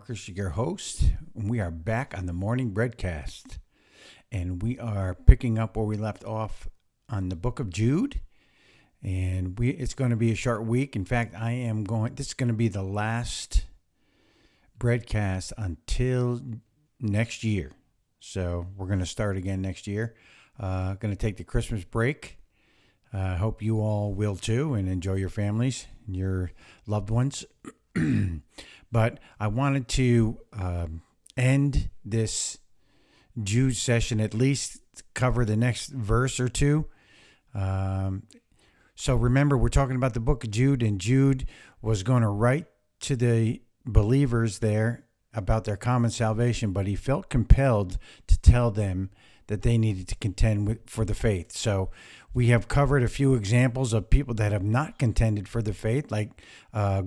Marcus, your host, and we are back on the morning Breadcast. And we are picking up where we left off on the book of Jude. And it's going to be a short week. In fact, this is going to be the last Breadcast until next year. So we're going to start again next year. Going to take the Christmas break. Hope you all will too and enjoy your families and your loved ones. But I wanted to end this Jude session, at least cover the next verse or two. So remember, we're talking about the book of Jude, and Jude was going to write to the believers there about their common salvation, but he felt compelled to tell them that they needed to contend for the faith. So we have covered a few examples of people that have not contended for the faith, like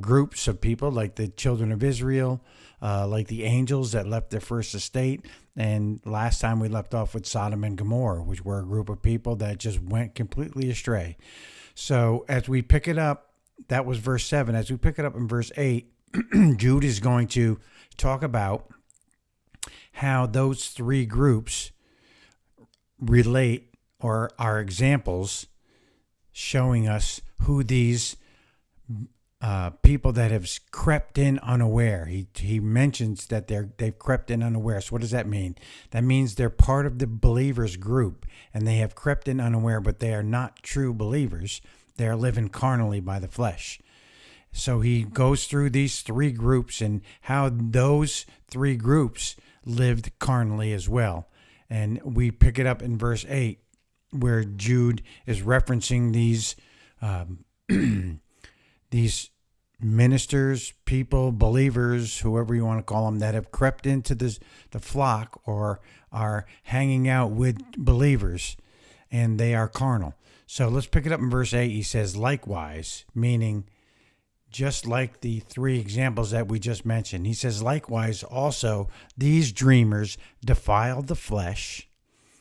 groups of people like the children of Israel, like the angels that left their first estate. And last time we left off with Sodom and Gomorrah, which were a group of people that just went completely astray. So as we pick it up, that was verse 7. As we pick it up in verse 8, Jude is going to talk about how those three groups relate or are examples showing us who these people that have crept in unaware. He mentions that they've crept in unaware. So what does that mean? That means they're part of the believers group and they have crept in unaware, but they are not true believers. They are living carnally by the flesh. So he goes through these three groups and how those three groups lived carnally as well. And we pick it up in verse 8, where Jude is referencing these ministers, people, believers, whoever you want to call them, that have crept into the flock or are hanging out with believers, and they are carnal. So let's pick it up in verse 8. He says, likewise, meaning just like the three examples that we just mentioned. He says, likewise, also, these dreamers defile the flesh,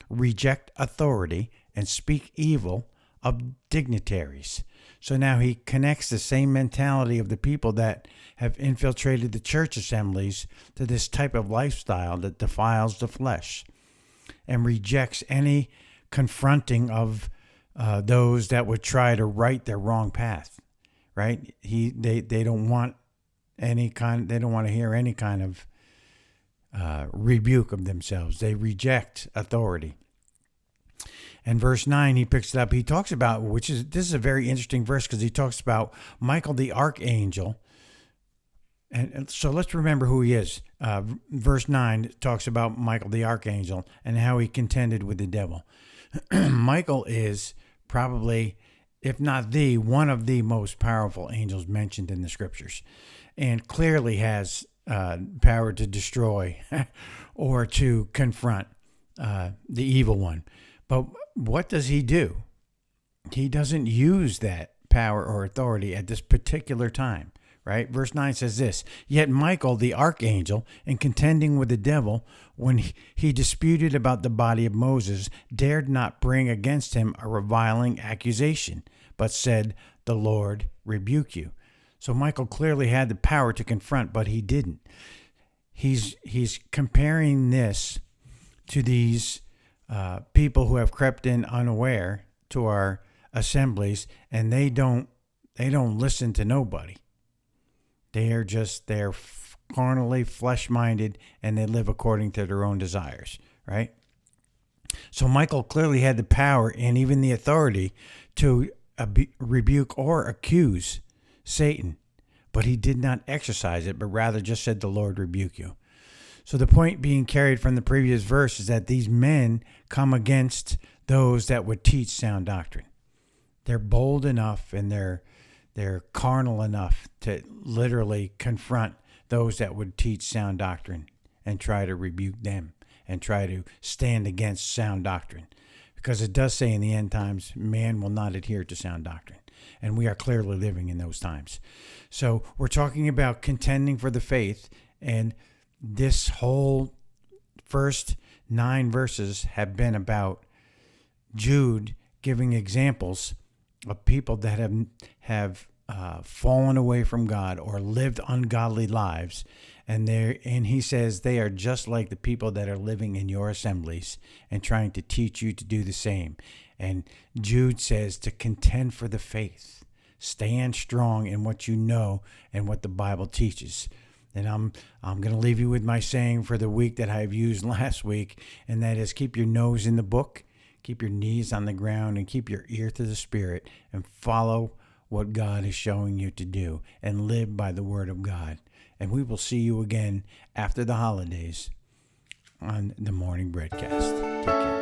reject authority, and speak evil of dignitaries. So now he connects the same mentality of the people that have infiltrated the church assemblies to this type of lifestyle that defiles the flesh and rejects any confronting of those that would try to right their wrong path. Right? They don't want they don't want to hear any kind of rebuke of themselves. They reject authority. And verse 9, he picks it up. He talks about, this is a very interesting verse because he talks about Michael the archangel. And so let's remember who he is. Verse 9 talks about Michael the archangel and how he contended with the devil. Michael is probably, if not one of the most powerful angels mentioned in the scriptures, and clearly has power to destroy or to confront the evil one. But what does he do? He doesn't use that power or authority at this particular time, right? Verse 9 says this, yet Michael, the archangel, in contending with the devil, when he disputed about the body of Moses, dared not bring against him a reviling accusation, but said, the Lord rebuke you. So Michael clearly had the power to confront, but he didn't. He's comparing this to these people who have crept in unaware to our assemblies, and they don't listen to nobody. They're carnally flesh-minded, and they live according to their own desires, right? So Michael clearly had the power and even the authority to rebuke or accuse Satan, but he did not exercise it, but rather just said, the Lord rebuke you. So the point being carried from the previous verse is that these men come against those that would teach sound doctrine. They're bold enough and they're carnal enough to literally confront those that would teach sound doctrine and try to rebuke them and try to stand against sound doctrine. Because it does say in the end times, man will not adhere to sound doctrine. And we are clearly living in those times. So we're talking about contending for the faith, and this whole first 9 verses have been about Jude giving examples of people that have fallen away from God or lived ungodly lives, and he says they are just like the people that are living in your assemblies and trying to teach you to do the same. And Jude says to contend for the faith, stand strong in what you know and what the Bible teaches. And I'm going to leave you with my saying for the week that I've used last week, and that is keep your nose in the book, keep your knees on the ground, and keep your ear to the Spirit, and follow what God is showing you to do, and live by the Word of God. And we will see you again after the holidays on the Morning Breadcast. Take care.